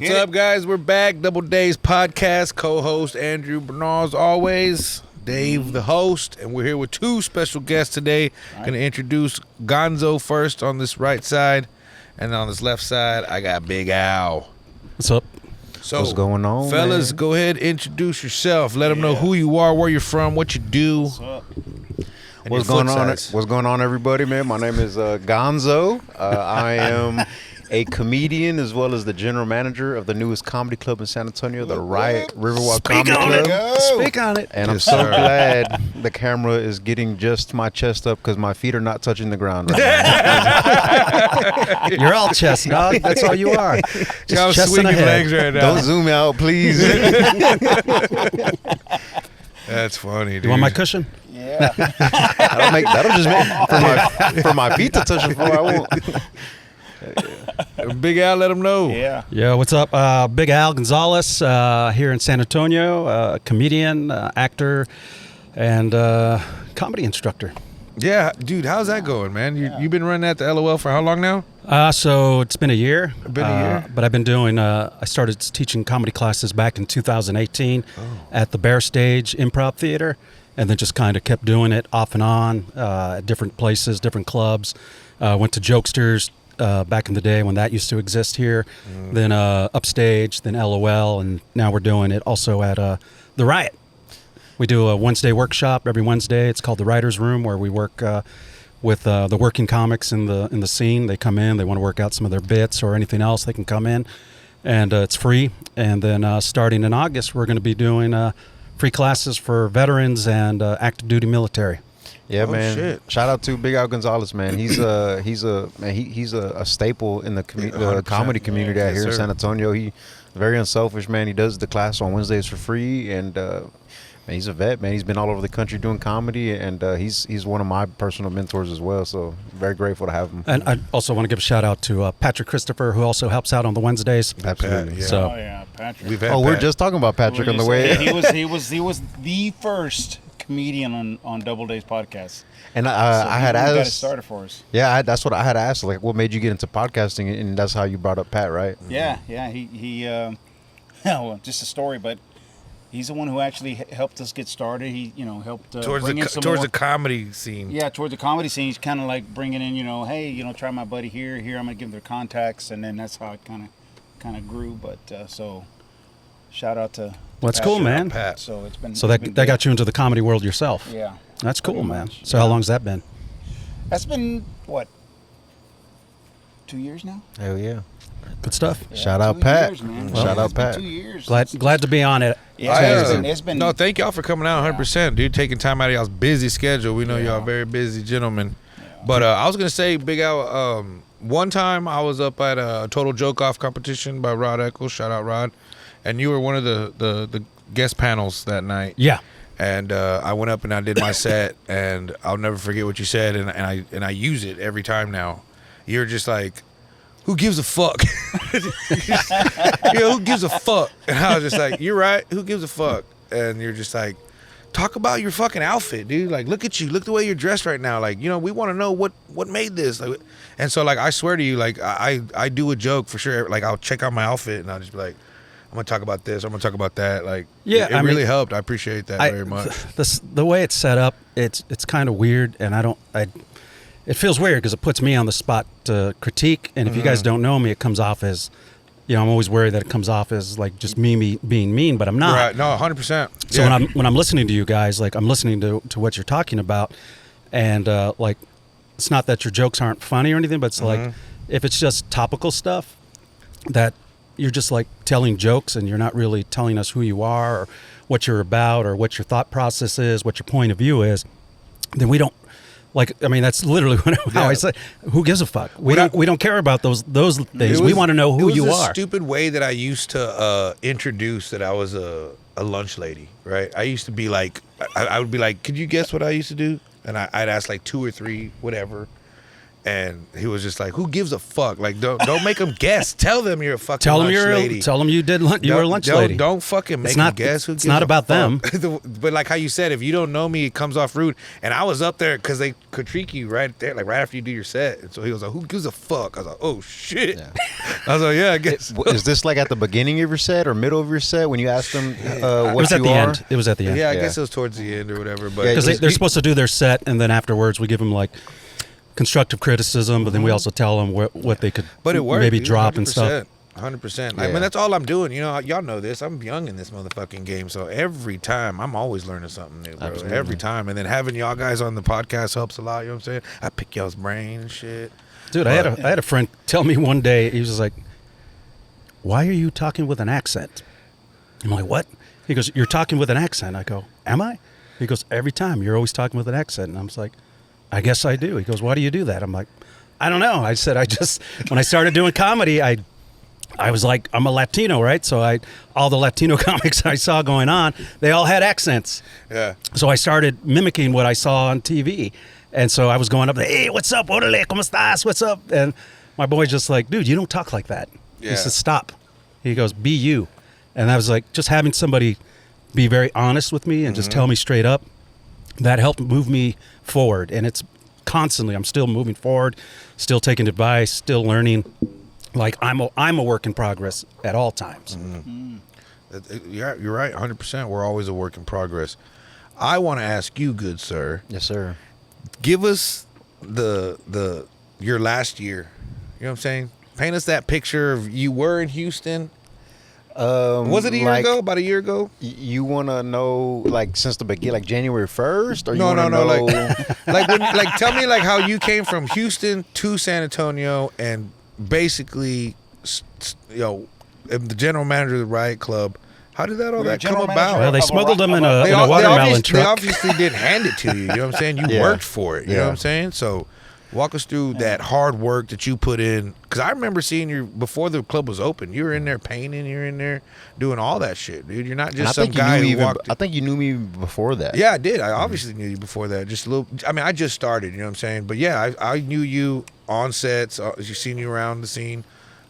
What's up, guys? We're back. Double Days podcast. Co-host Andrew Bernal, as always. Dave, the host, and we're here with two special guests today. Going to introduce Gonzo first on this right side, and on this left side, I got Big Al. What's up? So, what's going on, fellas? man? Go ahead, introduce yourself. Let them know who you are, where you're from, what you do. What's up? What's going on? What's going on, everybody, man? My name is Gonzo. I am a comedian as well as the general manager of the newest comedy club in San Antonio, the Riot Riverwalk Comedy Club. Speak on it. And I'm so glad the camera is getting just my chest up because my feet are not touching the ground right now. You're all chest, dog. That's all you are. Y'all swinging legs right now. Don't zoom out, please. That's funny, dude. You want my cushion? Yeah. That'll just make for my feet to touch the floor. I won't. Big Al, let them know. Yeah, what's up? Big Al Gonzalez here in San Antonio, comedian, actor, and comedy instructor. Yeah, dude, how's that going, man? You've been running that to LOL for how long now? So it's been a year. Been a year? But I've been doing, I started teaching comedy classes back in 2018 at the Bear Stage Improv Theater, and then just kind of kept doing it off and on at different places, different clubs. Went to Jokesters back in the day when that used to exist here, then Upstage, then LOL, and now we're doing it also at the Riot. We do a Wednesday workshop every Wednesday. It's called the Writers' Room, where we work with the working comics in the scene. They come in, they want to work out some of their bits or anything else, they can come in, and it's free. And then starting in August, we're going to be doing free classes for veterans and active duty military. Yeah, man. Shit. Shout out to Big Al Gonzalez, man. He's a staple in the comedy community out here in San Antonio. He's very unselfish, man. He does the class on Wednesdays for free, and man, he's a vet, man. He's been all over the country doing comedy, and he's one of my personal mentors as well. So very grateful to have him. And I also want to give a shout out to Patrick Christopher, who also helps out on the Wednesdays. Absolutely. Yeah. So, Patrick. We've had We're Pat. just talking about Patrick on the way. He was the first comedian on Double Days podcast. And So I had he got it asked. started for us. Yeah, that's what I had asked. Like, what made you get into podcasting? And that's how you brought up Pat, right? Yeah. He well, just a story, but he's the one who actually helped us get started. He, helped towards bring in some the more, comedy scene. Yeah, towards the comedy scene. He's kind of like bringing in, hey, try my buddy here. I'm gonna give them their contacts, and then that's how it kind of grew. But so, shout out to. well, that's cool, man. Pat. So it's been. So it's that been that good. got you into the comedy world yourself. Yeah. That's cool, Pretty man. much, So how long's that been? That's been what? 2 years now. Hell yeah. Good stuff. Yeah, Shout out 2 Pat. years, man. Shout out It's been Pat. 2 years. Glad to be on it. Yeah, it's been. No, thank y'all for coming out 100%, dude. Taking time out of y'all's busy schedule. We know Yeah. y'all very busy gentlemen. But I was gonna say, Big Al. One time I was up at a Total Joke Off competition by Rod Eccles. Shout out Rod. And you were one of the guest panels that night. Yeah. And I went up and I did my set, and I'll never forget what you said, and I use it every time now. You're just like, who gives a fuck? Who gives a fuck? And I was just like, you're right. Who gives a fuck? And you're just like, talk about your fucking outfit, dude. Like, look at you. Look the way you're dressed right now. Like, we want to know what made this. Like, and so, like, I swear to you, like, I do a joke for sure. Like, I'll check out my outfit, and I'll just be like, I'm gonna talk about this. I'm gonna talk about that. Like, Yeah, it really helped. I appreciate that very much. The way it's set up, it's kind of weird, and it feels weird because it puts me on the spot to critique. And if you guys don't know me, it comes off as, I'm always worried that it comes off as like just me being mean, but I'm not. Right? No, 100%. So when I'm listening to you guys, like I'm listening to what you're talking about, and like it's not that your jokes aren't funny or anything, but it's like if it's just topical stuff that you're just like telling jokes and you're not really telling us who you are or what you're about or what your thought process is, what your point of view is, then we don't like. I mean, that's literally how I say. Who gives a fuck? We don't care about those things. We want to know who you are. It was a stupid way that I used to introduce that I was a lunch lady, right? I used to be like, I would be like, could you guess what I used to do? And I'd ask like 2 or 3, whatever. And he was just like, "Who gives a fuck? Like, don't make them guess. Tell them you're a fucking Tell them lunch lady. Tell them you were a lunch lady. Don't fucking make them guess. Who it's gives not a about them. fuck? But like how you said, if you don't know me, it comes off rude. And I was up there because they critique you right there, like right after you do your set. And so he was like, "Who gives a fuck?" I was like, "Oh shit." Yeah. I was like, "Yeah, I guess." Is this like at the beginning of your set or middle of your set when you asked them what it was at the end. It was at the end. Yeah, I guess it was towards the end or whatever. But because they're supposed to do their set, and then afterwards we give them like constructive criticism, but then we also tell them what they could maybe drop and stuff. 100%. I mean, that's all I'm doing. You know, y'all know this. I'm young in this motherfucking game, so every time I'm always learning something new, bro. Absolutely. Every time, and then having y'all guys on the podcast helps a lot. You know what I'm saying? I pick y'all's brain and shit. Dude, I had a friend tell me one day. He was just like, "Why are you talking with an accent?" I'm like, "What?" He goes, "You're talking with an accent." I go, "Am I?" He goes, "Every time you're always talking with an accent," and I'm just like, "I guess I do." He goes, "Why do you do that?" I'm like, "I don't know." I said, when I started doing comedy, I was like, I'm a Latino, right? So all the Latino comics I saw going on, they all had accents. Yeah. So I started mimicking what I saw on TV. And so I was going up there, "Hey, what's up? Orale, ¿cómo estás? What's up?" And my boy's just like, "Dude, you don't talk like that." Yeah. He says, "Stop." He goes, "Be you." And I was like, just having somebody be very honest with me and just tell me straight up, that helped move me forward. And it's constantly, I'm still moving forward, still taking advice, still learning. Like I'm a work in progress at all times. You're right, 100%. We're always a work in progress. I want to ask you, good sir. Yes, sir. Give us your last year. You know what I'm saying? Paint us that picture of you were in Houston. Was it a year ago? About a year ago? You want to know, like, since the beginning, like January 1st? Or No. like, Tell me like how you came from Houston to San Antonio and basically, the general manager of the Riot Club. How did that all that come about? Well, they smuggled them in a watermelon truck. They obviously didn't hand it to you. You know what I'm saying? You worked for it. You know what I'm saying? So walk us through that hard work that you put in. Because I remember seeing you before the club was open. You were in there painting. You're in there doing all that shit, dude. You're not just some guy who walked. I think you knew me before that. Yeah, I did. I obviously knew you before that. Just a little. I mean, I just started. You know what I'm saying? But yeah, I knew you on sets. You seen you around the scene.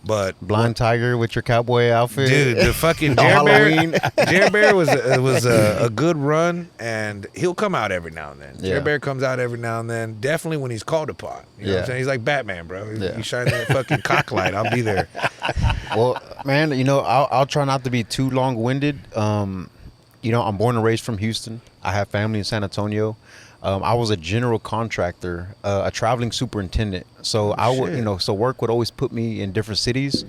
But Blind Tiger with your cowboy outfit, dude. The fucking Jerry Bear was a good run, and he'll come out every now and then. Yeah. Jerry Bear comes out every now and then. Definitely when he's called upon. You know what I'm saying? He's like Batman, bro. You shine that fucking cock light, I'll be there. Well, man, I'll try not to be too long-winded. I'm born and raised from Houston. I have family in San Antonio. I was a general contractor, a traveling superintendent. So so work would always put me in different cities.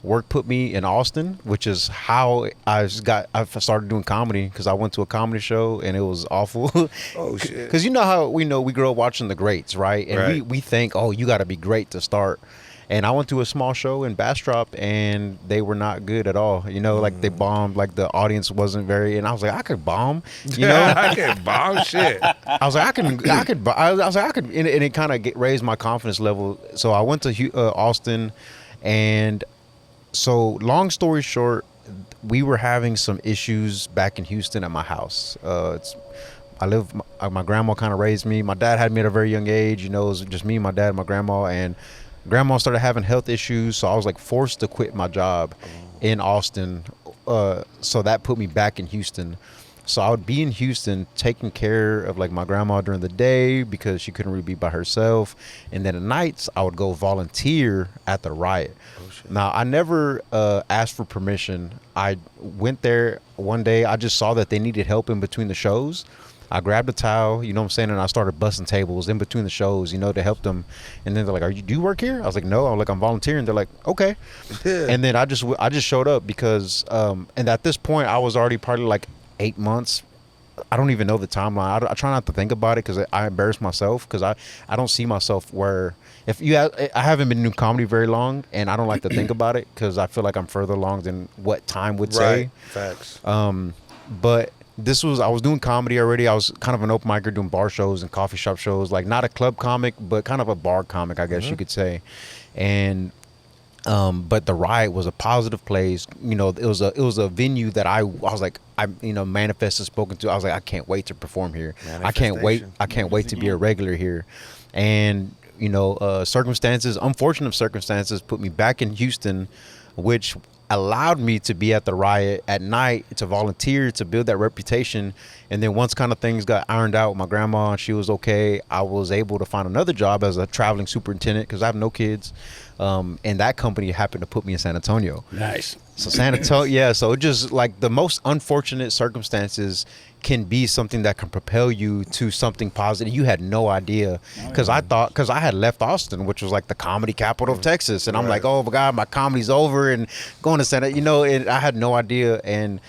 Work put me in Austin, which is how I started doing comedy, because I went to a comedy show and it was awful. Oh shit! Because you know how we grew up watching the greats, right? And we think, oh, you got to be great to start. And I went to a small show in Bastrop, and they were not good at all. Like they bombed. Like the audience wasn't very. And I was like, I could bomb. I could bomb shit. I was like, I could. And it kind of raised my confidence level. So I went to Austin, and so long story short, we were having some issues back in Houston at my house. My grandma kind of raised me. My dad had me at a very young age. It was just me, my dad, and my grandma, and grandma started having health issues, so I was like forced to quit my job in Austin. So that put me back in Houston. So I would be in Houston taking care of like my grandma during the day because she couldn't really be by herself, and then at nights I would go volunteer at the Riot. Now I never asked for permission. I went there one day. I just saw that they needed help in between the shows. I grabbed a towel, and I started busting tables in between the shows, to help them. And then they're like, do you work here? I was like, no. I'm volunteering. They're like, okay. And then I just showed up because, and at this point I was already probably like 8 months. I don't even know the timeline. I try not to think about it because I embarrass myself, because I don't see myself where, I haven't been doing comedy very long, and I don't like to think about it because I feel like I'm further along than what time would say. Facts. But I was doing comedy already. I was kind of an open micer doing bar shows and coffee shop shows, like not a club comic, but kind of a bar comic, I guess you could say. And but the Riot was a positive place. It was a venue that I was like, manifested, spoken to. I was like, I can't wait to perform here. I can't wait to be a regular here. And circumstances, unfortunate circumstances, put me back in Houston, which allowed me to be at the Riot at night, to volunteer, to build that reputation. And then once kind of things got ironed out with my grandma and she was okay, I was able to find another job as a traveling superintendent because I have no kids. And that company happened to put me in San Antonio. Nice. So San Antonio, yeah. So it just like the most unfortunate circumstances can be something that can propel you to something positive. You had no idea, because I had left Austin, which was like the comedy capital of Texas, and I'm like, oh my God, my comedy's over, and going to San, and I had no idea, and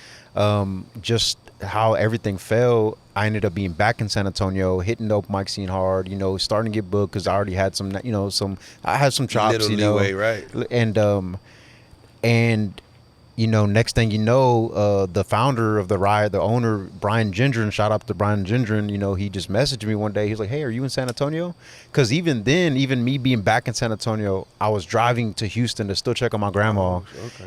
just how everything fell. I ended up being back in San Antonio, hitting the open mic scene hard, starting to get booked because I already had some, I had some chops, leeway, right? And next thing you know, the founder of the Riot, the owner, Brian Gendron, shout out to Brian Gendron, he just messaged me one day. He's like, hey, are you in San Antonio? Because even then, even me being back in San Antonio, I was driving to Houston to still check on my grandma.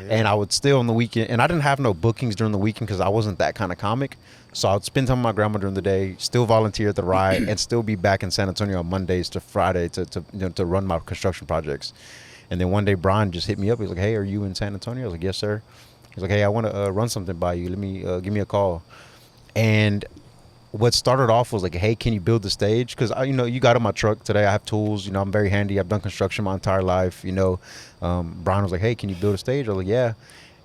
And I would still on the weekend, and I didn't have no bookings during the weekend because I wasn't that kind of comic. So I would spend time with my grandma during the day, still volunteer at the Riot, and still be back in San Antonio on Mondays to Friday to run my construction projects. And then one day Brian just hit me up. He's like, hey, are you in San Antonio? I was like, yes, sir. He's like, hey, I want to run something by you. Let me give me a call. And what started off was like, hey, can you build the stage? Because, you got in my truck today. I have tools. I'm very handy. I've done construction my entire life. Brian was like, hey, can you build a stage? I was like, yeah.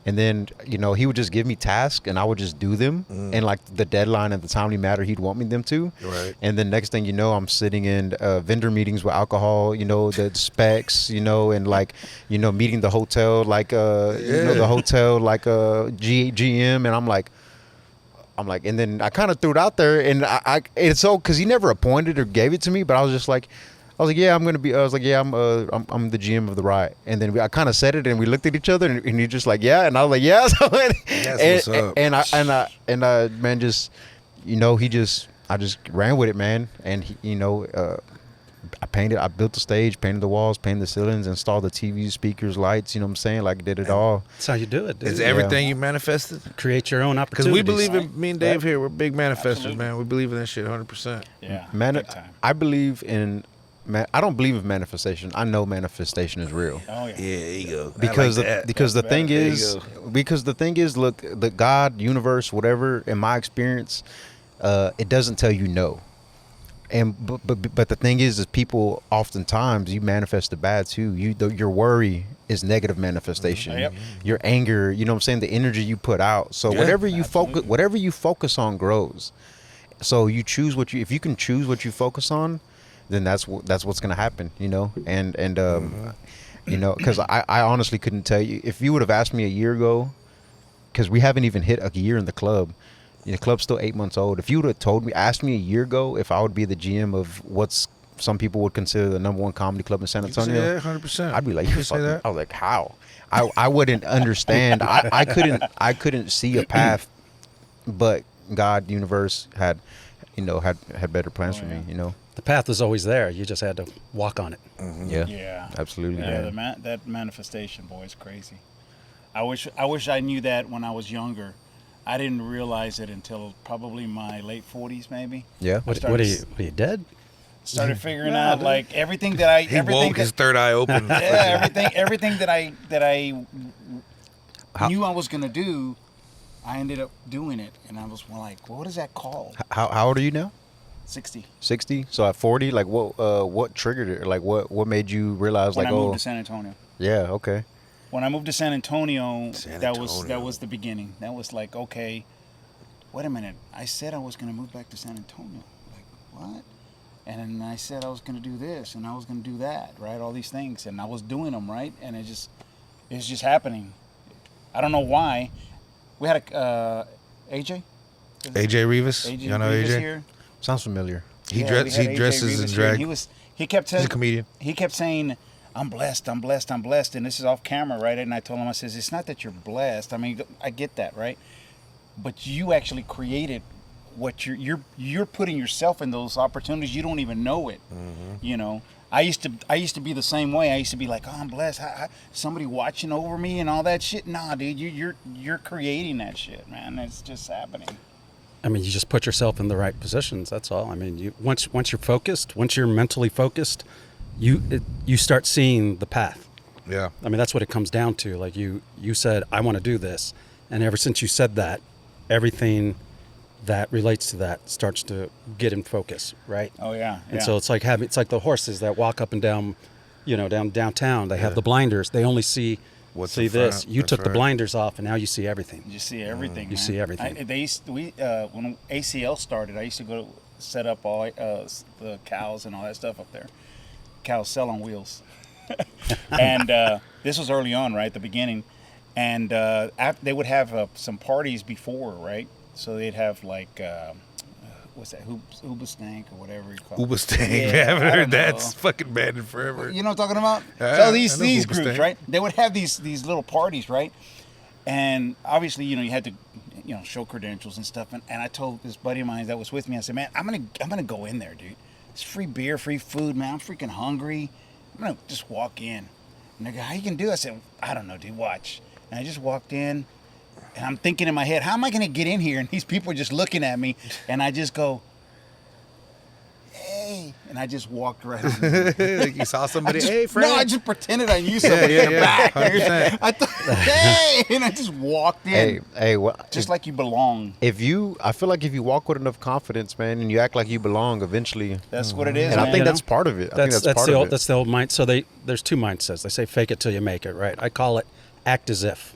And then, he would just give me tasks and I would just do them. And like the deadline and the timely matter he'd want me them to. Right. And then next thing you know, I'm sitting in vendor meetings with alcohol, the specs, and like, meeting the hotel, like, the hotel, like GM. And I'm like, and then I kind of threw it out there, and it's so, cause he never appointed or gave it to me, but I was like, yeah, I'm the GM of the Riot. And then I kind of said it, and we looked at each other, and he just like, yeah, and I was like, yeah. So, I just ran with it, man. And I built the stage, painted the walls, painted the ceilings, installed the TV, speakers, lights. You know what I'm saying? Like, did it all. That's how you do it, dude. It's everything you manifested. Create your own opportunities. Because we believe in, me and Dave here, we're big manifestors, man. We believe in that shit 100%. Yeah. I believe in. I don't believe in manifestation. I know manifestation is real. Oh yeah. Yeah, there you go. Because the thing is, look, the God, universe, whatever. In my experience, it doesn't tell you no. And but the thing is people oftentimes you manifest the bad too. Your worry is negative manifestation. Yep. Your anger, you know what I'm saying, the energy you put out. So whatever you focus on grows. So if you can choose what you focus on, then that's what's gonna happen, and because I honestly couldn't tell you if you would have asked me a year ago, because we haven't even hit a year in the club. The club's still 8 months old. If you would have asked me a year ago if I would be the GM of what's some people would consider the #1 comedy club in San Antonio, yeah, 100%. I'd be like, you fucking. I was like, how? I wouldn't understand. I couldn't see a path, but God, universe had better plans for me. The path was always there. You just had to walk on it. Yeah, absolutely. Yeah, that manifestation, boy, is crazy. I wish I knew that when I was younger. I didn't realize it until probably my late 40s, maybe. Yeah. What are you dead? Started figuring out like everything that I his third eye open. Yeah, everything that I knew I was gonna do, I ended up doing it, and I was like, what is that called? How old are you now? 60. 60. So at 40, like what triggered it? Like what made you realize when I moved to San Antonio. Yeah. Okay. When I moved to San Antonio, that was the beginning. That was like, okay, wait a minute. I said I was gonna move back to San Antonio. Like what? And then I said I was gonna do this and I was gonna do that, right? All these things, and I was doing them, right? And it's just happening. I don't know why. We had a AJ. AJ Rivas. You know Rivas AJ? Here. Sounds familiar. He dresses in drag. He kept He's a comedian. He kept saying, I'm blessed, I'm blessed, I'm blessed. And this is off camera, right? And I told him, I says, it's not that you're blessed. I mean, I get that, right? But you actually created what you're putting yourself in those opportunities. You don't even know it. I used to be the same way. I used to be like, oh, I'm blessed. Somebody watching over me and all that shit. Nah, dude, you're creating that shit, man. It's just happening. I mean, you just put yourself in the right positions. That's all. I mean, once you're focused, once you're mentally focused, you start seeing the path. Yeah. I mean, that's what it comes down to. Like you said, I want to do this. And ever since you said that, everything that relates to that starts to get in focus, right? Oh yeah. And so it's like the horses that walk up and down, downtown. They have the blinders. They only see What's see in this. front. You That's took the right. blinders off, and now you see everything. You see everything. You man. see everything. When ACL started, I used to go set up all the cows and all that stuff up there. Cows sell on wheels. And this was early on, right, at the beginning. And they would have some parties before, right? So they'd have like, what's that, Hoobastank or whatever you call it. Hoobastank. Yeah, I haven't I heard don't that. know. It's fucking banned forever. You know what I'm talking about? Yeah, So I these know groups, Hoobastank. right? They would have these little parties, right? And obviously, you had to, show credentials and stuff. And I told this buddy of mine that was with me, I said, man, I'm gonna go in there, dude. It's free beer, free food, man. I'm freaking hungry. I'm gonna just walk in. And they go, how you gonna do it? I said, I don't know, dude. Watch. And I just walked in, and I'm thinking in my head, how am I gonna get in here? And these people are just looking at me, and I just go, hey, and I just walked right on. Like you saw somebody, hey, friend. No, I just pretended I knew somebody in the back. 100%. I thought, hey, and I just walked in. Hey, Just like you belong. I feel like if you walk with enough confidence, man, and you act like you belong, eventually. That's what it is, And man. I think that's part of it. I think that's part the of old it. that's the old mind. So there's two mindsets. They say fake it till you make it, right? I call it act as if,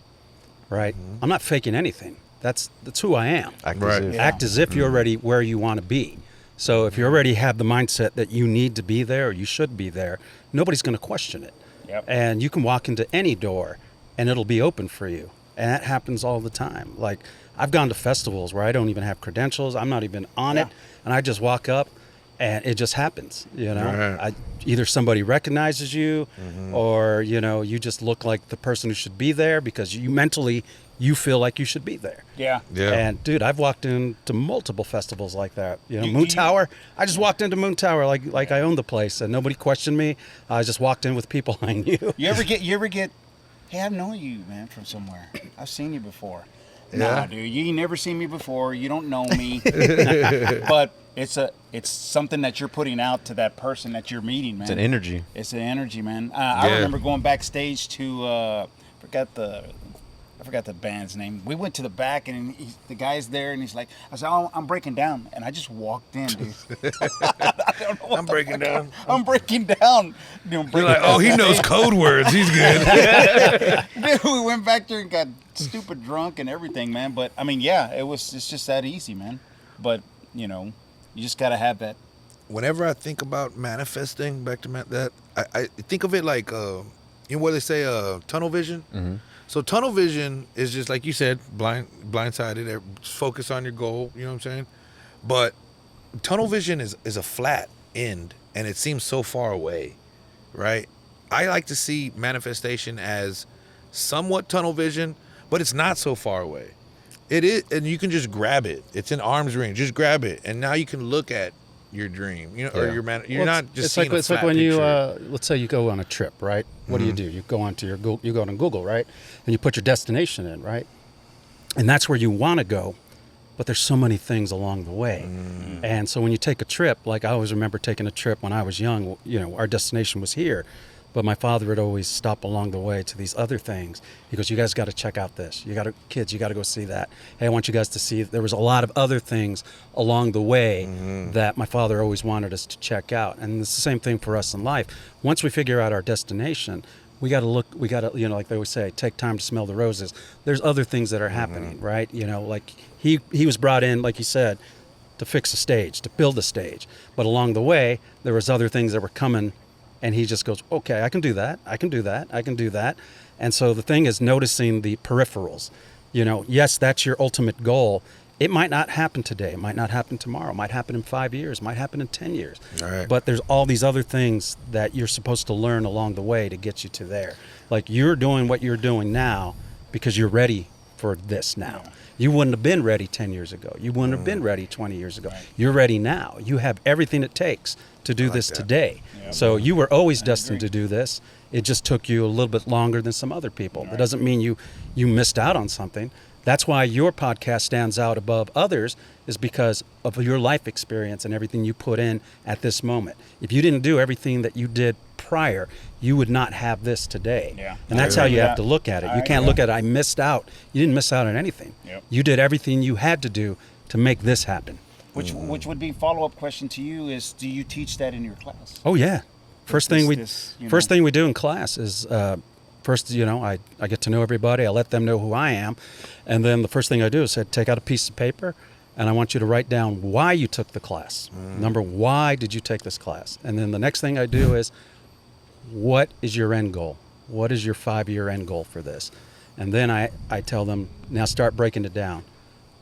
right? I'm not faking anything. That's who I am. Act Right. as if. Yeah. Act as if you're already where you want to be. So if you already have the mindset that you need to be there or you should be there, nobody's going to question it. Yep. And you can walk into any door and it'll be open for you. And that happens all the time. Like I've gone to festivals where I don't even have credentials. I'm not even on it. And I just walk up and it just happens, Right. Either somebody recognizes you or, you just look like the person who should be there because you feel like you should be there. Yeah. Yeah. And dude, I've walked into multiple festivals like that. You- Moon you- Tower. I just walked into Moon Tower like I owned the place, and nobody questioned me. I just walked in with people I knew. You ever get, hey, I know you, man, from somewhere. I've seen you before. Yeah. Nah, dude, you never seen me before. You don't know me. But it's something that you're putting out to that person that you're meeting, man. It's an energy. It's an energy, man. I Yeah. remember going backstage to I forgot the band's name. We went to the back, and the guy's there, and he's like, I said, oh, I'm breaking down. And I just walked in, dude. I don't know what I'm breaking down. I'm breaking down. You're like, oh, he knows code words. He's good. Dude, we went back there and got stupid drunk and everything, man. But, I mean, yeah, it's just that easy, man. But, you just got to have that. Whenever I think about manifesting, back to that, I think of it like, what they say, tunnel vision. Mm-hmm. So tunnel vision is just like you said, blindsided. Focus on your goal. You know what I'm saying? But tunnel vision is a flat end, and it seems so far away, right? I like to see manifestation as somewhat tunnel vision, but it's not so far away. It is, and you can just grab it. It's in arm's reach. Just grab it, and now you can look at your dream. Or your man. You're not just seeing it's a like flat when you picture. let's say you go on a trip, right? What do? You go onto you go on Google, right? And you put your destination in, right? And that's where you want to go, but there's so many things along the way. And so when you take a trip, like I always remember taking a trip when I was young, our destination was here, but my father would always stop along the way to these other things. He goes, you guys got to check out this. Kids, you got to go see that. Hey, I want you guys to see. There was a lot of other things along the way that my father always wanted us to check out. And it's the same thing for us in life. Once we figure out our destination, we got to like they always say, take time to smell the roses. There's other things that are happening, right? Like he was brought in, like you said, to fix a stage, to build a stage. But along the way, there was other things that were coming. And he just goes, okay, I can do that. I can do that. I can do that. And so the thing is noticing the peripherals. Yes, that's your ultimate goal. It might not happen today. It might not happen tomorrow. It might happen in 5 years. It might happen in 10 years. All right. But there's all these other things that you're supposed to learn along the way to get you to there. Like you're doing what you're doing now because you're ready for this now. You wouldn't have been ready 10 years ago. You wouldn't have been ready 20 years ago. Right. You're ready now. You have everything it takes to do this that. today. Yeah. So you were always I destined agree. to do this. It just took you a little bit longer than some other people. Right. That doesn't mean you missed out on something. That's why your podcast stands out above others, is because of your life experience and everything you put in at this moment. If you didn't do everything that you did prior, you would not have this today. Yeah. And that's how you have to look at it. You can't look at it, I missed out. You didn't miss out on anything. Yep. You did everything you had to do to make this happen. Which would be follow-up question to you is, do you teach that in your class? Oh yeah. First thing First we do in class is first, I get to know everybody. I let them know who I am, and then the first thing I do is take out a piece of paper, and I want you to write down why you took the class. Number, why did you take this class? And then the next thing I do is, what is your end goal? What is your 5-year end goal for this? And then I tell them, now start breaking it down.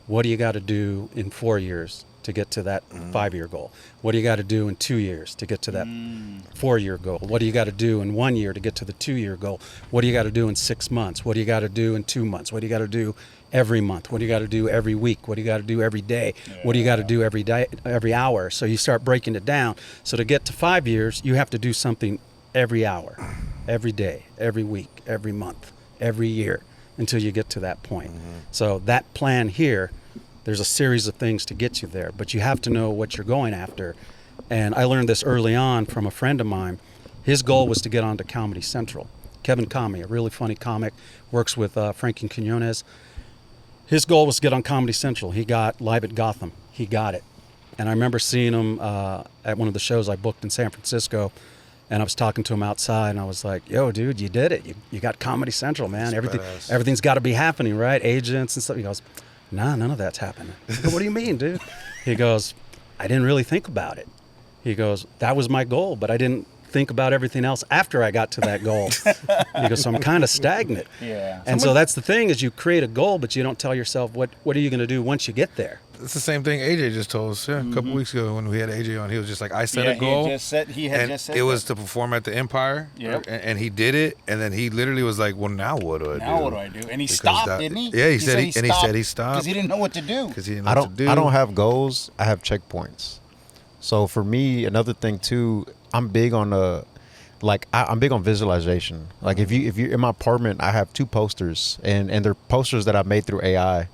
What do you got to do in 4 years to get to that 5-year goal? What do you got to do in 2 years to get to that 4-year goal? What do you got to do in 1 year to get to the 2-year goal? What do you got to do in 6 months? What do you got to do in 2 months? What do you got to do every month? What do you got to do every week? What do you got to do every day? What do you got to do every day, every hour? So you start breaking it down. So to get to 5 years, you have to do something every hour, every day, every week, every month, every year, until you get to that point. So that plan here, there's a series of things to get you there, but you have to know what you're going after. And I learned this early on from a friend of mine. His goal was to get onto Comedy Central. Kevin Kami, a really funny comic, works with Frankie Quinones. His goal was to get on Comedy Central. He got Live at Gotham. He got it. And I remember seeing him at one of the shows I booked in San Francisco, and I was talking to him outside, and I was like, yo, dude, you did it. You got Comedy Central, man. Everything's got to be happening, right? Agents and stuff. He goes, nah, none of that's happening. I go, what do you mean, dude? He goes, I didn't really think about it. He goes, that was my goal, but I didn't think about everything else after I got to that goal. He goes, so I'm kind of stagnant. Yeah. And so that's the thing, is you create a goal, but you don't tell yourself what are you going to do once you get there. It's the same thing AJ just told us a couple weeks ago when we had AJ on. He was just like, I set a goal. He had just said it was to perform at the Empire. Yep. And he did it. And then he literally was like, well, now what do I do? Now what do I do? And he stopped, didn't he? Yeah, he said he stopped. Because he didn't know what to do. Because he didn't know what to do. I don't have goals. I have checkpoints. So for me, another thing too, I'm big on I'm big on visualization. Like if you're in my apartment, I have 2 posters, and they're posters that I made through AI.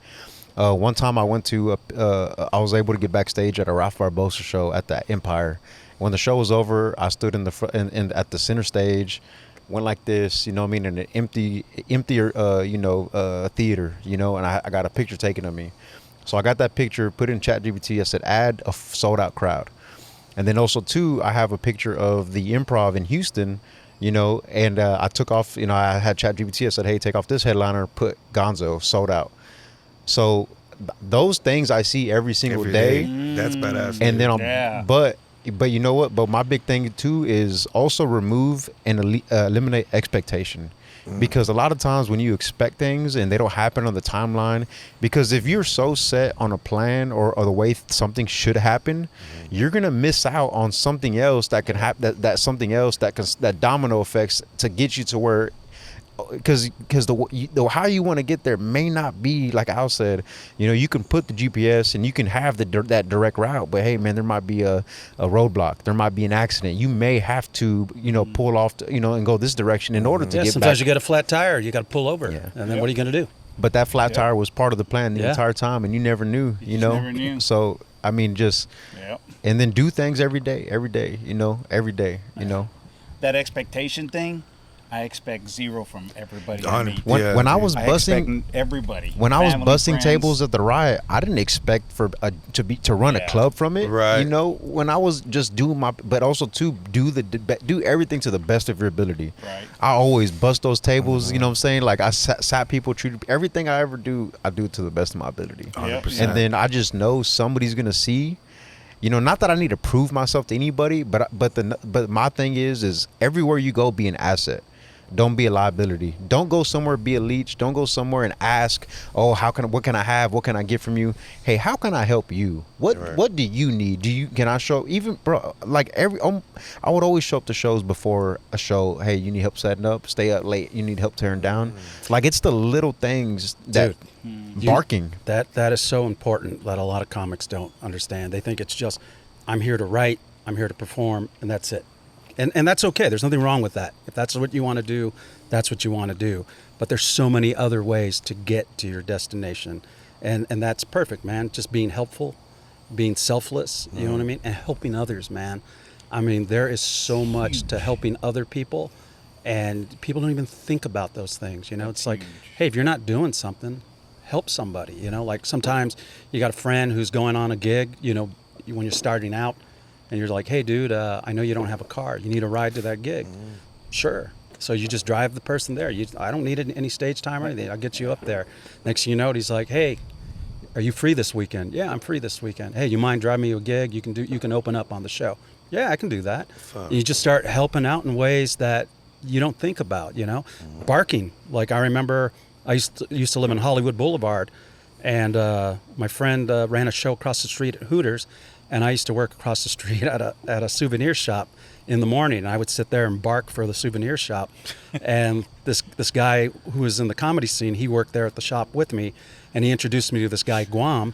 One time I went to I was able to get backstage at a Ralph Barbosa show at the Empire. When the show was over, I stood in the front and at the center stage, went like this, you know what I mean, in an emptier theater, and I got a picture taken of me. So I got that picture, put it in ChatGPT. I said, add a sold out crowd. And then also too, I have a picture of the Improv in Houston, and I took off, I had ChatGPT. I said, hey, take off this headliner, put Gonzo, sold out. So those things I see every single day. That's badass. And then but you know what? But my big thing too is also remove and eliminate expectation. Because a lot of times when you expect things and they don't happen on the timeline, because if you're so set on a plan or the way something should happen, you're gonna miss out on something else that can happen. That something else that domino effects to get you to where, because the how you want to get there may not be like Al said. You can put the GPS and you can have that direct route, but hey man, there might be a roadblock, there might be an accident, you may have to pull off and go this direction in order to get sometimes back. You get a flat tire, you got to pull over, and then what are you going to do? But that flat tire was part of the plan the entire time, and you never knew. Never knew. So I mean, just and then do things every day. That expectation thing, I expect zero from everybody. When I was busting everybody, when I was busting friends. tables at the Riot, I didn't expect to run a club from it. Right. When I was just doing but also to do everything to the best of your ability. Right. I always bust those tables. You know what I'm saying? Like I sat people, treated everything I ever do, I do it to the best of my ability. 100%. And then I just know somebody's gonna see. Not that I need to prove myself to anybody, but my thing is everywhere you go, be an asset. Don't be a liability. Don't go somewhere, be a leech. Don't go somewhere and ask, oh, what can I have? What can I get from you? Hey, how can I help you? What do you need? Can I show, even, bro, like I would always show up to shows before a show. Hey, you need help setting up, stay up late, you need help tearing down. Like it's the little things that barking. That is so important that a lot of comics don't understand. They think it's just, I'm here to write, I'm here to perform, and that's it. And that's okay. There's nothing wrong with that. If that's what you want to do, that's what you want to do. But there's so many other ways to get to your destination. And that's perfect, man. Just being helpful, being selfless, you know what I mean? And helping others, man. I mean, there is so much to helping other people, and people don't even think about those things. You know, it's like, hey, if you're not doing something, help somebody. You know, like sometimes you got a friend who's going on a gig, you know, when you're starting out, and you're like, hey, dude, I know you don't have a car. You need a ride to that gig. Sure. So you just drive the person there. I don't need any stage time or anything. I'll get you up there. Next thing you know, he's like, hey, are you free this weekend? Yeah, I'm free this weekend. Hey, you mind driving me to a gig? You can open up on the show. Yeah, I can do that. You just start helping out in ways that you don't think about, you know. Barking. Like I remember I used to live in Hollywood Boulevard, and my friend ran a show across the street at Hooters, and I used to work across the street at a souvenir shop in the morning. And I would sit there and bark for the souvenir shop. And this guy who was in the comedy scene, he worked there at the shop with me, and he introduced me to this guy Guam,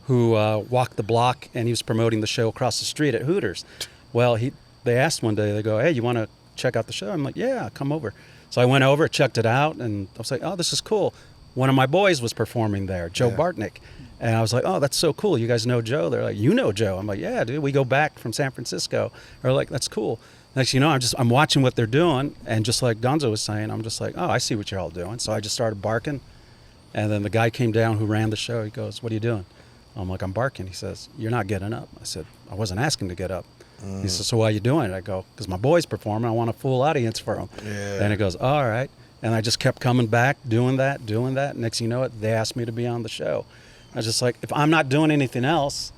who walked the block, and he was promoting the show across the street at Hooters. Well, they asked one day, they go, hey, you want to check out the show? I'm like, yeah, come over. So I went over, checked it out, and I was like, oh, this is cool. One of my boys was performing there, Joe Bartnick. And I was like, oh, that's so cool. You guys know Joe? They're like, you know Joe? I'm like, yeah, dude, we go back from San Francisco. They're like, that's cool. Next thing you know, I'm watching what they're doing, and just like Gonzo was saying, I'm just like, oh, I see what you're all doing. So I just started barking, and then the guy came down who ran the show. He goes, what are you doing? I'm like, I'm barking. He says, you're not getting up. I said, I wasn't asking to get up. He says, so why are you doing it? I go, because my boy's performing. I want a full audience for him. Yeah. And he goes, all right. And I just kept coming back, doing that. Next thing you know it, they asked me to be on the show. I was just like, if I'm not doing anything else,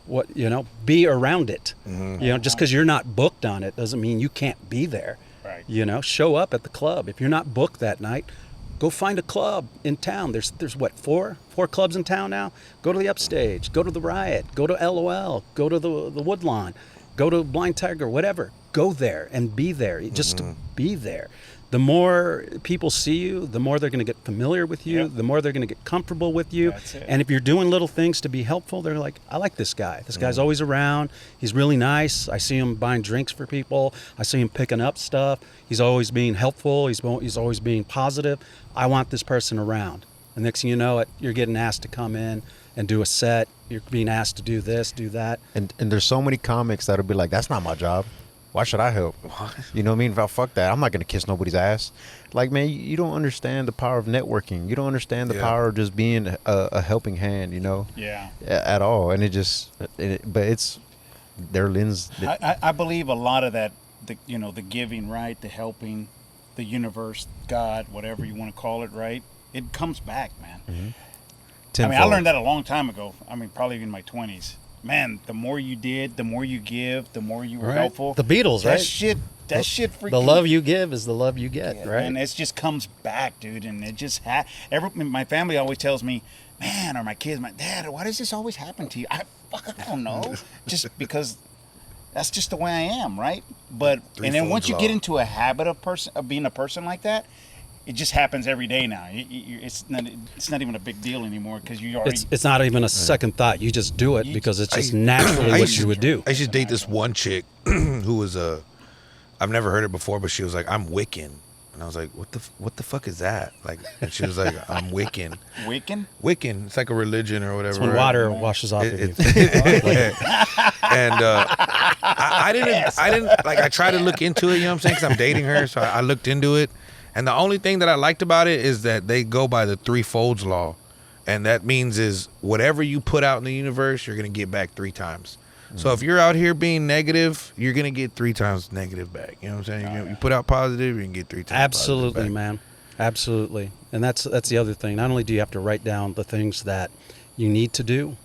what, you know, be around it. You know, just because you're not booked on it doesn't mean you can't be there. Right. You know, show up at the club. If you're not booked that night, go find a club in town. There's what, four clubs in town now? Go to the Upstage, go to the Riot, go to LOL, go to the Woodlawn, go to Blind Tiger, whatever. Go there and be there, just to be there. The more people see you, the more they're going to get familiar with you, the more they're going to get comfortable with you. That's it. And if you're doing little things to be helpful, they're like, I like this guy. This guy's always around. He's really nice. I see him buying drinks for people. I see him picking up stuff. He's always being helpful. He's always being positive. I want this person around. And next thing you know it, you're getting asked to come in and do a set. You're being asked to do this, do that. And there's so many comics that'll be like, that's not my job. Why should I help? You know what I mean? Fuck that. I'm not going to kiss nobody's ass. Like, man, you don't understand the power of networking. You don't understand the power of just being a helping hand, you know? Yeah. At all. And but it's their lens. I believe a lot of that, the giving, right? The helping, the universe, God, whatever you want to call it, right? It comes back, man. I mean, I learned that a long time ago. I mean, probably in my 20s. Man, the more you did, the more you give, the more you were helpful. The Beatles, right? That shit freaking... The love you give is the love you get, right? And it just comes back, dude. And it just... my family always tells me, man, or my kids, my dad, why does this always happen to you? I don't know. Just because that's just the way I am, right? But... And then once you get into a habit of being a person like that, it just happens every day now. It's not even a big deal anymore because you already... It's not even a second thought. You just do it because it's just naturally what you would do. I used to date this one chick who was I've never heard it before, but she was like, I'm Wiccan. And I was like, what the fuck is that? Like, and she was like, I'm Wiccan. Wiccan? Wiccan. It's like a religion or whatever. It's when water washes off of you. And I didn't, like, I tried to look into it, you know what I'm saying? Because I'm dating her, so I looked into it. And the only thing that I liked about it is that they go by the three folds law. And that means is whatever you put out in the universe, you're going to get back 3 times. So if you're out here being negative, you're going to get 3 times negative back. You know what I'm saying? You put out positive, you can get 3 times Absolutely, back. Man. Absolutely. And that's the other thing. Not only do you have to write down the things that you need to do,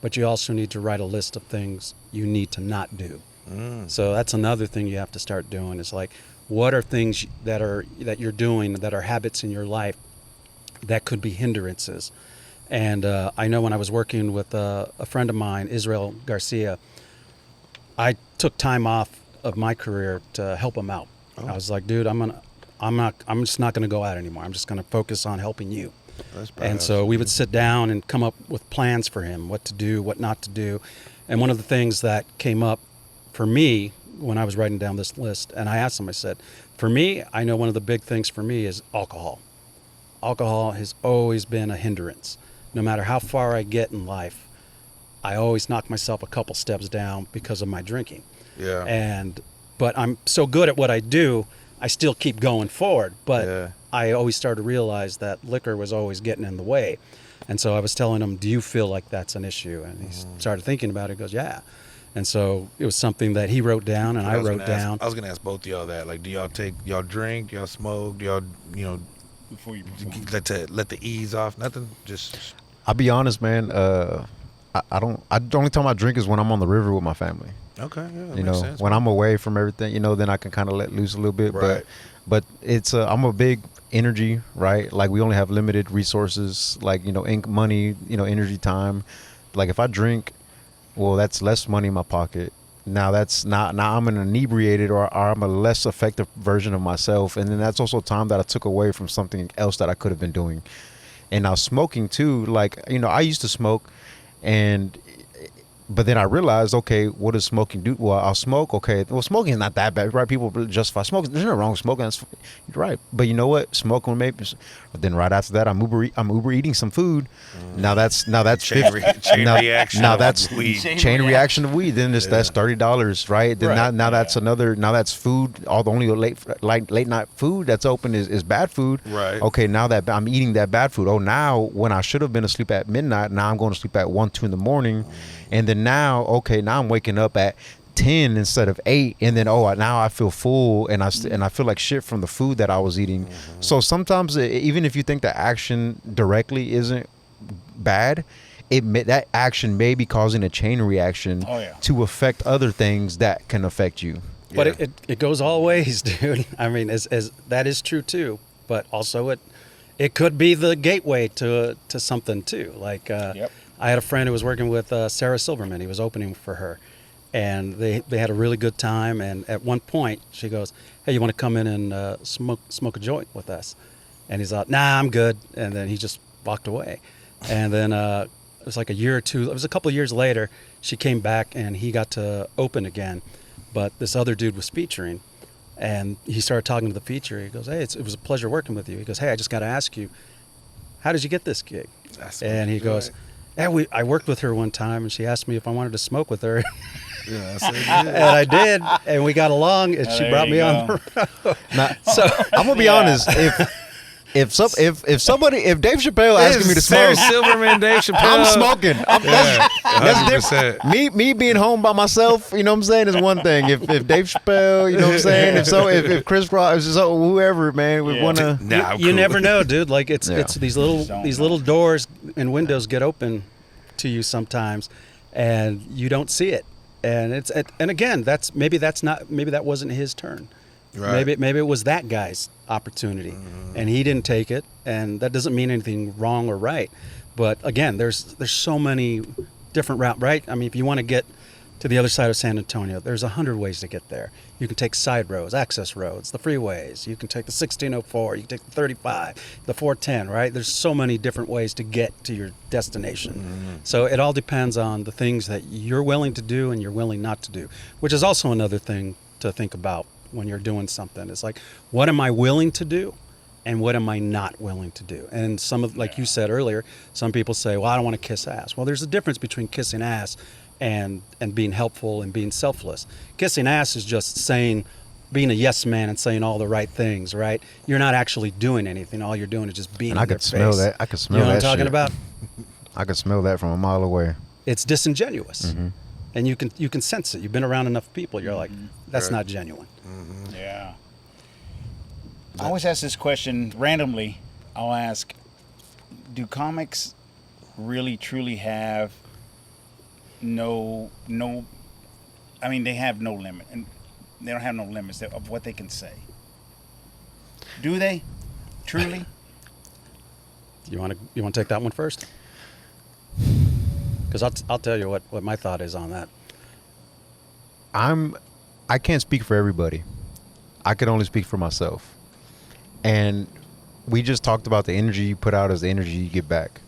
but you also need to write a list of things you need to not do. So that's another thing you have to start doing is like, what are things that you're doing that are habits in your life that could be hindrances? And I know when I was working with a friend of mine, Israel Garcia, I took time off of my career to help him out. I was like, dude, I'm just not gonna go out anymore. I'm just gonna focus on helping you. And so we would sit down and come up with plans for him, what to do, what not to do. And one of the things that came up for me when I was writing down this list, and I asked him, I said, for me, I know one of the big things for me is alcohol. Alcohol has always been a hindrance. No matter how far I get in life, I always knock myself a couple steps down because of my drinking. Yeah. But I'm so good at what I do, I still keep going forward. But Yeah. I always started to realize that liquor was always getting in the way. And so I was telling him, do you feel like that's an issue? And he started thinking about it. He goes, yeah. And so it was something that he wrote down and I wrote down. I was gonna ask both of y'all that. Like, do y'all drink? Y'all smoke? Do y'all, Before you perform. let the ease off? Nothing. Just. I'll be honest, man. I don't. The only time I drink is when I'm on the river with my family. Okay. Yeah. That You makes know, sense, when man. I'm away from everything, then I can kind of let loose a little bit. Right. But it's I'm a big energy, right? Like we only have limited resources, like ink, money, energy, time. Like if I drink, well, that's less money in my pocket. Now that's not. Now I'm an inebriated, or I'm a less effective version of myself, and then that's also time that I took away from something else that I could have been doing. And now smoking too, like I used to smoke, but then I realized, okay, what does smoking do? Well, I'll smoke. Okay, well, smoking is not that bad, right? People justify smoking. There's nothing wrong with smoking. That's you're right. But you know what? Smoking maybe. But then right after that, I'm Uber eating some food. Now that's Chain 50, reaction. Now of that's weed. chain reaction of weed. Then that's $30, right? Then Right. now that's another. Now that's food. All the only late night food that's open is bad food. Right. Okay, now that I'm eating that bad food. Oh, now when I should have been asleep at midnight, now I'm going to sleep at 1, 2 in the morning. And then now I'm waking up at 10 instead of 8, and then now I feel full, and I feel like shit from the food that I was eating. So sometimes even if you think the action directly isn't bad, that action may be causing a chain reaction to affect other things that can affect you. But it goes all ways, dude. I mean, as that is true too. But also it could be the gateway to something too. Like I had a friend who was working with Sarah Silverman. He was opening for her, and they had a really good time. And at one point, she goes, "Hey, you want to come in and smoke a joint with us?" And he's like, "Nah, I'm good." And then he just walked away. And then it was like a year or two. It was a couple of years later. She came back, and he got to open again. But this other dude was featuring, and he started talking to the feature. He goes, "Hey, it was a pleasure working with you." He goes, "Hey, I just got to ask you, how did you get this gig?" And he goes, "Yeah, I worked with her one time, and she asked me if I wanted to smoke with her." Yeah, and I did, and we got along, and she brought me on the road. Now, so I'm gonna be honest. If Dave Chappelle asking me to Sarah smoke, Silverman, Dave Chappelle. I'm smoking. That's 100%. different. Me being home by myself, you know what I'm saying, is one thing. If Dave Chappelle, you know what I'm saying, if Chris Rock, whoever, man, would want to. Nah, You never know, dude. Like it's these Don't little doors and windows get open to you sometimes, and you don't see it. And again, maybe that wasn't his turn. Right. Maybe it was that guy's opportunity, and he didn't take it. And that doesn't mean anything wrong or right. But again, there's so many different routes, right? I mean, if you want to get to the other side of San Antonio, there's 100 ways to get there. You can take side roads, access roads, the freeways. You can take the 1604. You can take the 35, the 410. Right? There's so many different ways to get to your destination. So it all depends on the things that you're willing to do and you're willing not to do, which is also another thing to think about when you're doing something. It's like, what am I willing to do, and what am I not willing to do? And like you said earlier, some people say, well, I don't want to kiss ass. Well, there's a difference between kissing ass and being helpful and being selfless. Kissing ass is just being a yes man and saying all the right things, right? You're not actually doing anything. All you're doing is just being. And I could smell that. I could smell that. You know what I'm talking shit. about? I could smell that from a mile away. It's disingenuous, and you can sense it. You've been around enough people. You're like, that's not genuine. Yeah. I always ask this question randomly. I'll ask, do comics really truly have no I mean, they have no limit, and they don't have no limits of what they can say. Do they truly? You want to take that one first? Because I'll tell you what my thought is on that. I can't speak for everybody. I can only speak for myself. And we just talked about the energy you put out as the energy you get back.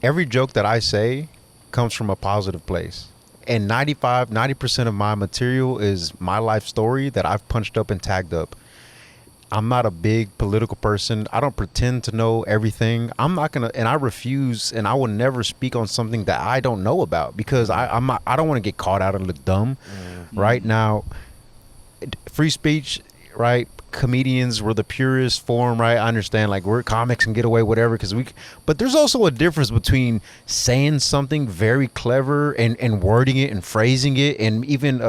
Every joke that I say comes from a positive place. And 90% of my material is my life story that I've punched up and tagged up. I'm not a big political person. I don't pretend to know everything. I'm not gonna, and I refuse, and I will never speak on something that I don't know about because I'm not, I don't want to get caught out and look dumb. Right now, free speech, right? Comedians were the purest form, right? I understand, like, we're comics and get away whatever because but there's also a difference between saying something very clever and wording it and phrasing it and even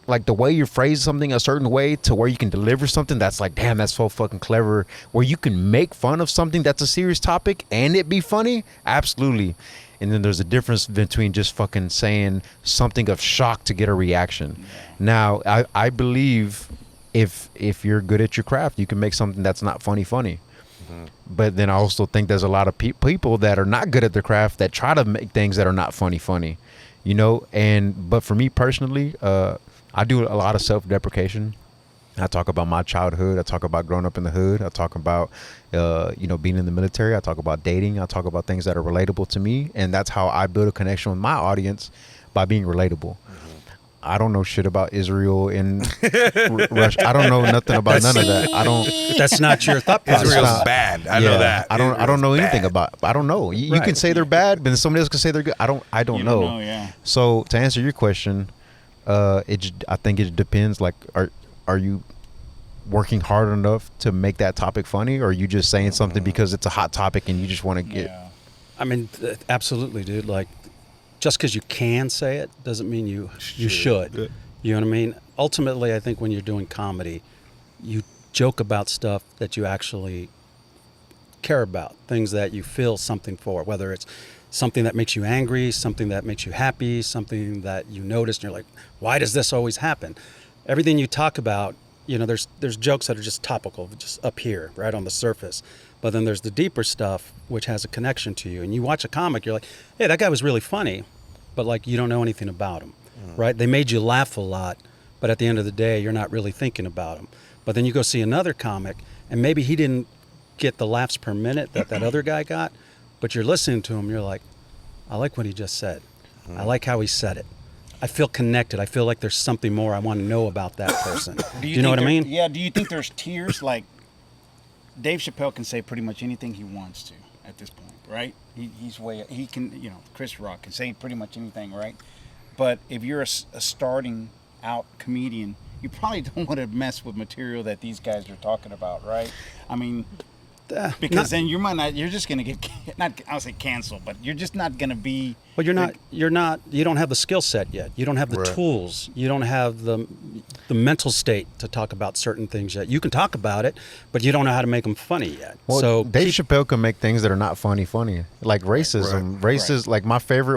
like the way you phrase something a certain way to where you can deliver something that's like, damn, that's so fucking clever, where you can make fun of something that's a serious topic and it be funny. Absolutely. And then there's a difference between just fucking saying something of shock to get a reaction. Now, I believe if you're good at your craft, you can make something that's not funny. But then I also think there's a lot of people that are not good at their craft that try to make things that are not funny, you know. But for me personally, I do a lot of self-deprecation. I talk about my childhood. I talk about growing up in the hood. I talk about, being in the military. I talk about dating. I talk about things that are relatable to me. And that's how I build a connection with my audience, by being relatable. I don't know shit about Israel and Russia. I don't know nothing about none of that. I don't. That's not your thought process. Israel's bad. I know that. I don't know anything about. I don't know. You can say they're bad, but then somebody else can say they're good. I don't know. Yeah. So to answer your question, I think it depends. Like, are you working hard enough to make that topic funny, or are you just saying something because it's a hot topic and you just want to get? Yeah. I mean, absolutely, dude. Like, just because you can say it doesn't mean you should. You know what I mean? Ultimately, I think when you're doing comedy, you joke about stuff that you actually care about, things that you feel something for, whether it's something that makes you angry, something that makes you happy, something that you notice and you're like, why does this always happen? Everything you talk about, there's jokes that are just topical, just up here, right on the surface. But then there's the deeper stuff, which has a connection to you. And you watch a comic, you're like, hey, that guy was really funny, but like, you don't know anything about him, right? They made you laugh a lot, but at the end of the day, you're not really thinking about him. But then you go see another comic, and maybe he didn't get the laughs per minute that other guy got, but you're listening to him, you're like, I like what he just said. I like how he said it. I feel connected. I feel like there's something more I want to know about that person. Do you know what I mean? Yeah. Do you think there's tiers? Like, Dave Chappelle can say pretty much anything he wants to at this point, right? He can, Chris Rock can say pretty much anything, right? But if you're a starting out comedian, you probably don't want to mess with material that these guys are talking about, right? I mean, because then you're just going to get, I'll say canceled, but you're just not going to be. Well, you don't have the skill set yet. You don't have the tools. You don't have the mental state to talk about certain things yet. You can talk about it, but you don't know how to make them funny yet. Well, so Dave Chappelle can make things that are not funny, like racism. Like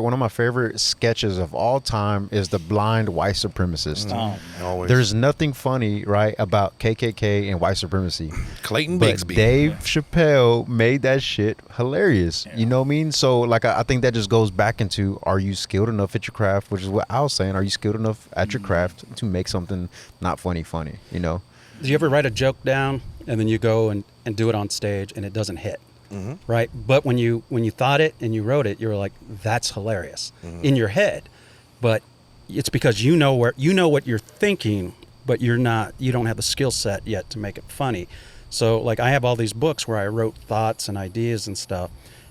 one of my favorite sketches of all time is the blind white supremacist. Always. There's nothing funny, right, about KKK and white supremacy. Clayton But Bigsby. Dave Chappelle made that shit hilarious. You know what I mean? So like, I think that just goes back into, are you skilled enough at your craft, which is what I was saying. Are you skilled enough at your craft to make something not funny, you know? Do you ever write a joke down and then you go and do it on stage and it doesn't hit, right? But when you thought it and you wrote it, you were like, that's hilarious in your head. But it's because you know what you're thinking, but you don't have the skill set yet to make it funny. So like, I have all these books where I wrote thoughts and ideas and stuff,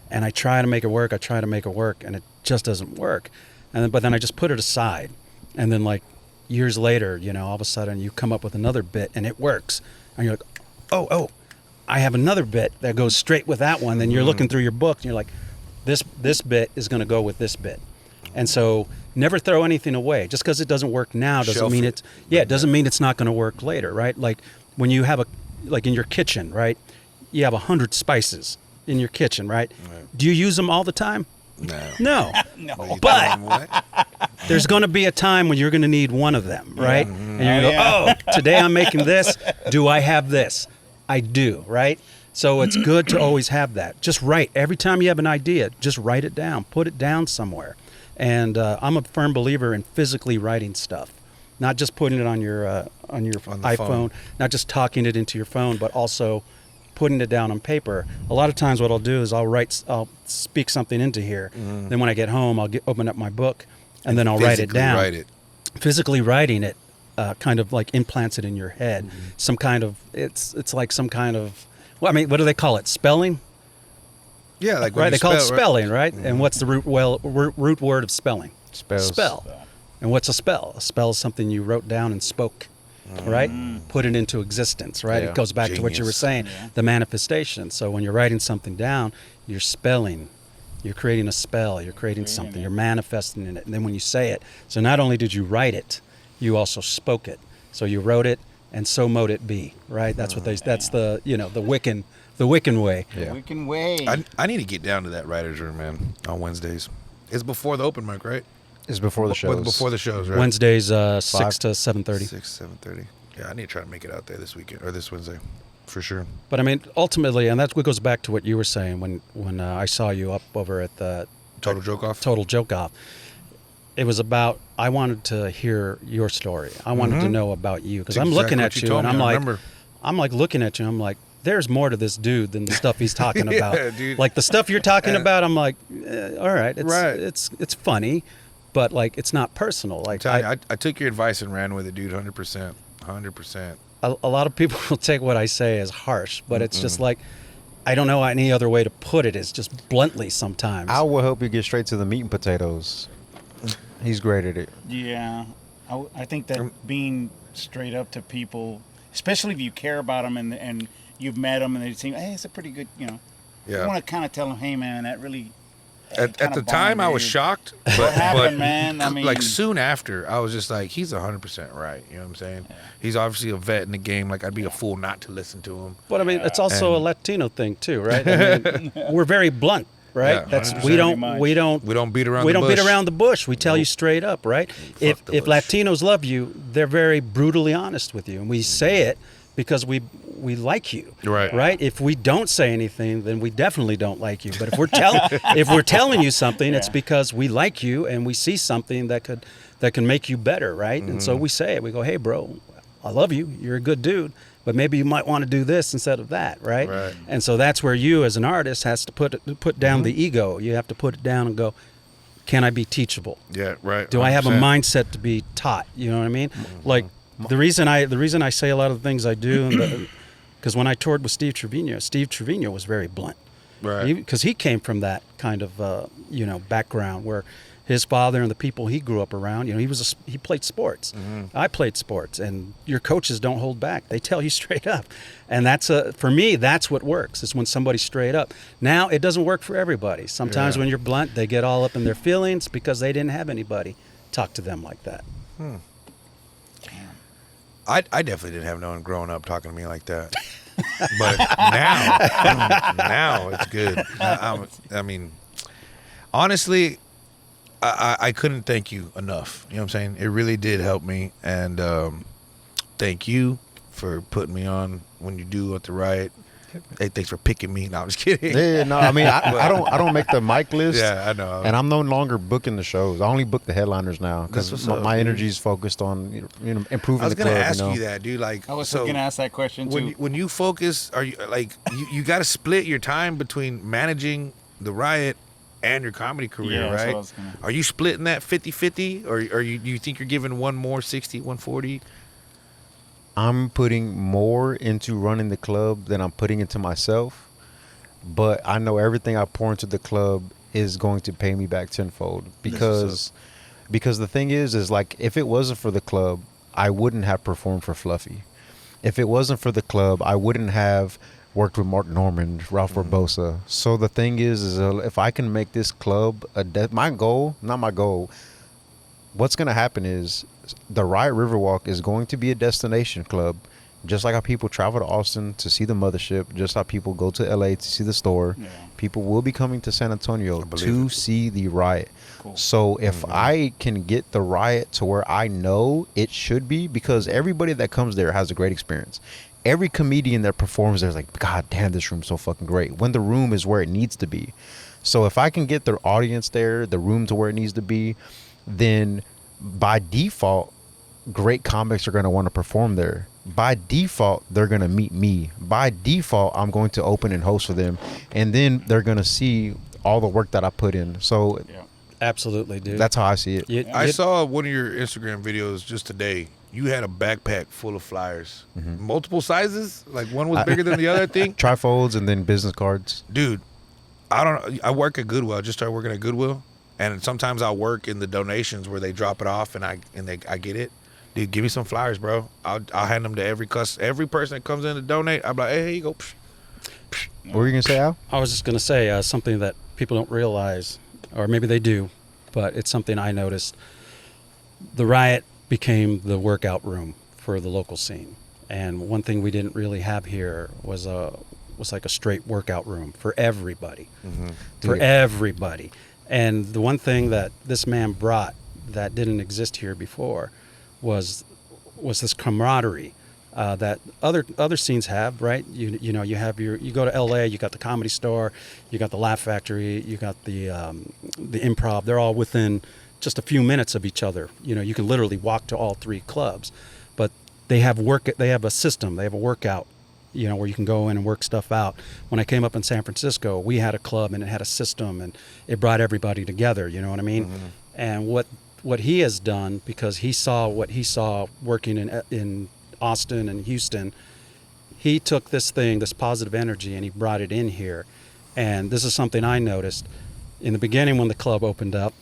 and I try to make it work, and it just doesn't work. But then I just put it aside. And then like years later, all of a sudden you come up with another bit and it works. And you're like, oh, I have another bit that goes straight with that one. Then you're looking through your book and you're like, this bit is going to go with this bit. And so never throw anything away. Just because it doesn't work now doesn't mean it doesn't mean it's not going to work later, right? Like when you have in your kitchen, right? You have 100 spices in your kitchen, right? Do you use them all the time? No. But there's going to be a time when you're going to need one of them, right? And you're going to go, today I'm making this. Do I have this? I do, right? So it's good to always have that. Just write. Every time you have an idea, just write it down. Put it down somewhere. And I'm a firm believer in physically writing stuff. Not just putting it on your iPhone, phone. Not just talking it into your phone, but also putting it down on paper. A lot of times what I'll do is I'll speak something into here. Then when I get home, I'll open up my book and then I'll write it down. Write it. Physically writing it kind of like implants it in your head. Some kind of it's like some kind of, well, I mean, what do they call it? Spelling? Yeah, like when Right, you they call it spell, spelling, right? And what's the root word of spelling? Spells. Spell. And what's a spell? A spell is something you wrote down and spoke, right? Put it into existence, right? Yeah. It goes back to what you were Genius. saying, the manifestation. So when you're writing something down, you're spelling. You're creating a spell. You're creating something. You're manifesting in it. And then when you say it, so not only did you write it, you also spoke it. So you wrote it, and so mote it be, right? That's what they. That's the the Wiccan way. Yeah. We can wait. I need to get down to that writer's room, man, on Wednesdays. It's before the open mic, right? It's before the shows. Before the shows, right? Wednesdays 6 to 7:30. 7:30. Yeah, I need to try to make it out there this weekend or this Wednesday, for sure. But I mean, ultimately, and that's what goes back to what you were saying when I saw you up over at the Total Joke Off. Total Joke Off. It was about, I wanted to hear your story. I wanted to know about you, because That's I'm looking exactly at what you you and told me, I I'm remember. like looking at you. I'm like, there's more to this dude than the stuff he's talking Yeah, about. dude. Like the stuff you're talking about, I'm like, all right, Right. it's funny, but like it's not personal. Like I took your advice and ran with it, dude. 100%. 100%. a lot of people will take what I say as harsh, but it's just like, I don't know any other way to put it. It's just bluntly sometimes. I will help you get straight to the meat and potatoes. He's great at it. Yeah, I think that being straight up to people, especially if you care about them and you've met them and they seem, hey, it's a pretty good, you Yeah. want to kind of tell them, hey, man, that really. At the time, I was shocked. But, What happened, but man? I mean, like soon after, I was just like, he's 100% right. You know what I'm saying? He's obviously a vet in the game. Like, I'd be a fool not to listen to him. But I mean, it's also a And- Latino thing too, right? I mean, we're very blunt, right? Yeah, That's 100%. we don't We don't beat around we the don't bush. beat around the bush. We tell you straight up, right? If the bush. Latinos love you, they're very brutally honest with you, and we say it because we like you, Right. Right? If we don't say anything, then we definitely don't like you. But if we're telling you something, it's because we like you and we see something that can make you better, right? And so we say it. We go, hey, bro, I love you. You're a good dude. But maybe you might want to do this instead of that, right? Right. And so that's where you, as an artist, has to put down the ego. You have to put it down and go, can I be teachable? Yeah, right. Do I have a 100%. mindset to be taught? You know what I mean? Like the reason I say a lot of the things I do, because when I toured with Steve Trevino was very blunt, Right. Because he came from that kind of background where his father and the people he grew up around, he played sports. I played sports, and your coaches don't hold back. They tell you straight up. And for me, that's what works, is when somebody's straight up. Now, it doesn't work for everybody. Sometimes when you're blunt, they get all up in their feelings because they didn't have anybody talk to them like that. I definitely didn't have no one growing up talking to me like that. But now it's good. I mean, honestly, I couldn't thank you enough. You know what I'm saying? It really did help me. And thank you for putting me on when you do at the Riot. Hey, thanks for picking me. No, I'm just kidding. Yeah, no, I mean, I don't make the mic list. Yeah, I know. And I'm no longer booking the shows. I only book the headliners now That's because what's up, my dude. energy is focused on improving I was the gonna club. ask you know? you that, dude. Like, I was so going to ask that question too. when you focus, are you like you got to split your time between managing the Riot and your comedy career, Yeah, that's what right? I was gonna- Are you splitting that 50-50, or you think you're giving one more 60, 140? I'm putting more into running the club than I'm putting into myself. But I know everything I pour into the club is going to pay me back tenfold because the thing is like, if it wasn't for the club, I wouldn't have performed for Fluffy. If it wasn't for the club, I wouldn't have worked with Mark Norman, Ralph Barbosa. So the thing is if I can make this club my goal, not my goal, what's going to happen is the Riot Riverwalk is going to be a destination club. Just like how people travel to Austin to see the mothership, just how people go to LA to see the store, people will be coming to San Antonio to see the Riot. Cool. So if I can get the Riot to where I know it should be, because everybody that comes there has a great experience. Every comedian that performs there is like, God damn, this room's so fucking great. When the room is where it needs to be. So if I can get their audience there, the room to where it needs to be, then by default, great comics are going to want to perform there. By default, they're going to meet me. By default, I'm going to open and host for them. And then they're going to see all the work that I put in. So Absolutely, dude. that's how I see it. You- I you- saw one of your Instagram videos just today. you had a backpack full of flyers, multiple sizes. Like one was bigger than the other thing. Trifolds and then business cards. Dude, I work at Goodwill. I just started working at Goodwill, and sometimes I'll work in the donations where they drop it off, and I get it. Dude, give me some flyers, bro. I'll hand them to every person that comes in to donate. I'm like, hey, here you go. What were you gonna say, Al? I was just going to say something that people don't realize, or maybe they do, but it's something I noticed. The Riot became the workout room for the local scene, and one thing we didn't really have here was like a straight workout room for everybody, everybody. And the one thing that this man brought that didn't exist here before was this camaraderie that other scenes have, right? You know, you go to LA, you got the Comedy Store, you got the Laugh Factory, you got the Improv. They're all within just a few minutes of each other. You know, you can literally walk to all three clubs, but they have a system, they have a workout, you know, where you can go in and work stuff out. When I came up in San Francisco, we had a club and it had a system and it brought everybody together, you know what I mean? And what he has done, because he saw what he saw working in Austin and Houston, he took this positive energy, and he brought it in here. And this is something I noticed in the beginning when the club opened up,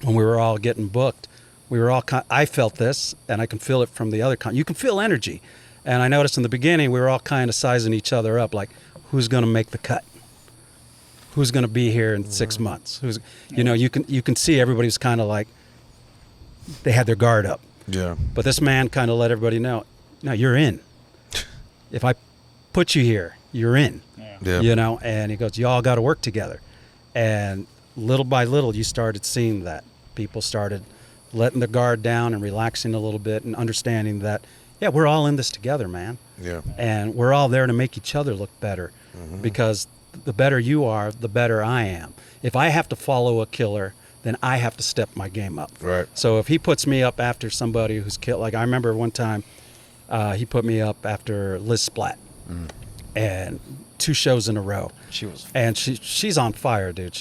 when we were all getting booked. I felt this, and I can feel it from the other you can feel energy. And I noticed in the beginning we were all kind of sizing each other up, like, who's going to make the cut? Who's going to be here in 6 months? You know, you can see everybody was kind of like, they had their guard up. Yeah. But this man kind of let everybody know, no, you're in. If I put you here, you're in. Yeah. You know, and he goes, y'all got to work together. And little by little, you started seeing that. People started letting the guard down and relaxing a little bit and understanding that, yeah, we're all in this together, man. Yeah. And we're all there to make each other look better, because the better you are, the better I am. If I have to follow a killer, then I have to step my game up. Right. So if he puts me up after somebody who's killed, like I remember one time, he put me up after Liz Splat, and 2 shows in a row. She's on fire, dude.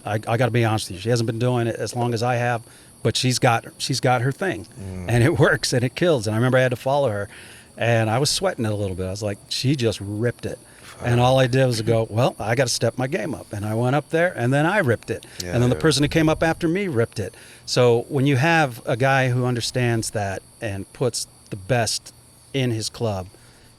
I got to be honest with you. She hasn't been doing it as long as I have, but she's got her thing, and it works and it kills. And I remember I had to follow her, and I was sweating it a little bit. I was like, she just ripped it. And all I did was go, well, I got to step my game up. And I went up there, and then I ripped it. Yeah, and then the person who came up after me ripped it. So when you have a guy who understands that and puts the best in his club,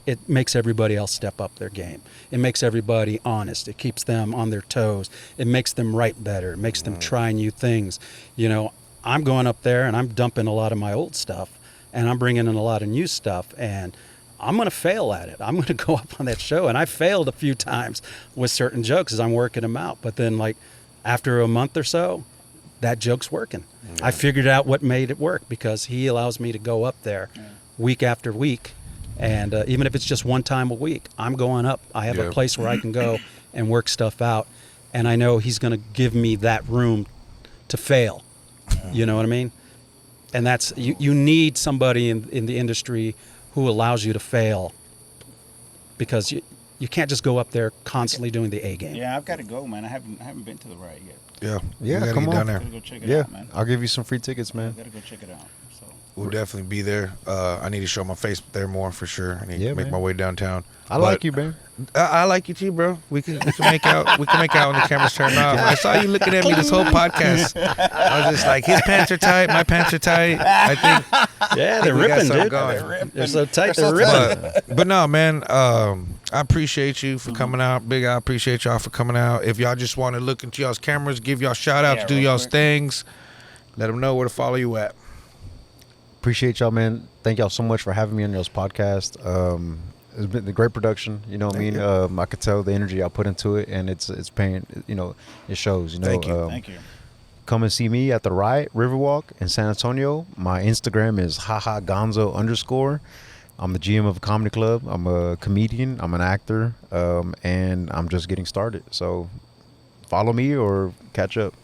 it makes everybody else step up their game. It makes everybody honest. It keeps them on their toes. It makes them write better. It makes them try new things. You know, I'm going up there, and I'm dumping a lot of my old stuff, and I'm bringing in a lot of new stuff, and I'm going to fail at it. I'm going to go up on that show, and I failed a few times with certain jokes as I'm working them out. But then, like, after a month or so, that joke's working. I figured out what made it work, because he allows me to go up there week after week, and even if it's just one time a week, I'm going up. I have a place where I can go and work stuff out, and I know he's going to give me that room to fail. You know what I mean? And that's you need somebody in the industry who allows you to fail, because you can't just go up there constantly doing the A game. Yeah, I've got to go, man. I haven't been to the Riot Yeah. yet. Yeah, come on. Down there. Gotta go check it out, man. I'll give you some free tickets, man. Gotta go check it out. So We'll definitely be there. I need to show my face there more for sure. I need to make my way downtown. I like you, man. I like you too, bro. We can make out. We can make out when the camera's turned off. I saw you looking at me this whole podcast. I was just like, his pants are tight, my pants are tight. I think. Yeah, they're ripping, dude. They're so tight, they're ripping. But no, man. I appreciate you for coming out. Big Al, appreciate y'all for coming out. If y'all just want to look into y'all's cameras, give y'all shout outs, do y'all's things, let them know where to follow you at. Appreciate y'all, man. Thank y'all so much for having me on y'all's podcast. It's been a great production. You know what I mean? I could tell the energy I put into it, and it's paying. You know, it shows. You know. Thank you. thank you. Come and see me at the Riot Riverwalk in San Antonio. My Instagram is #Gonzo_. I'm the GM of a comedy club. I'm a comedian. I'm an actor, and I'm just getting started. So follow me or catch up.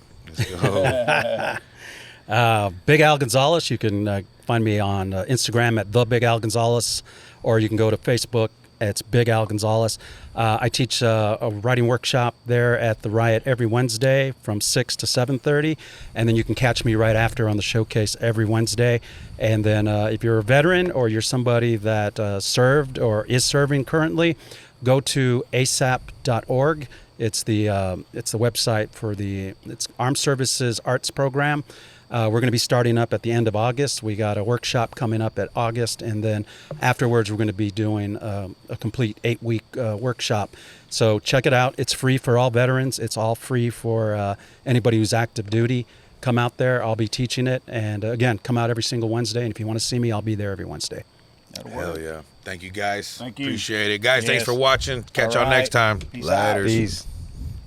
Big Al Gonzalez. You can find me on Instagram at the Big Al Gonzalez, or you can go to Facebook It's Big Al Gonzalez. I teach a writing workshop there at the Riot every Wednesday from 6 to 7:30, and then you can catch me right after on the showcase every Wednesday. And then if you're a veteran or you're somebody that served or is serving currently, go to asap.org. It's the website for it's Armed Services Arts Program. We're going to be starting up at the end of August. We got a workshop coming up at August, and then afterwards we're going to be doing a complete 8-week workshop. So check it out. It's free for all veterans. It's all free for anybody who's active duty. Come out there. I'll be teaching it. And again, come out every single Wednesday. And if you want to see me, I'll be there every Wednesday. Hell yeah. Thank you, guys. Thank you. Appreciate it. Guys, thanks Yes. for watching. Catch y'all All next right. time. Peace out. Laters. Peace.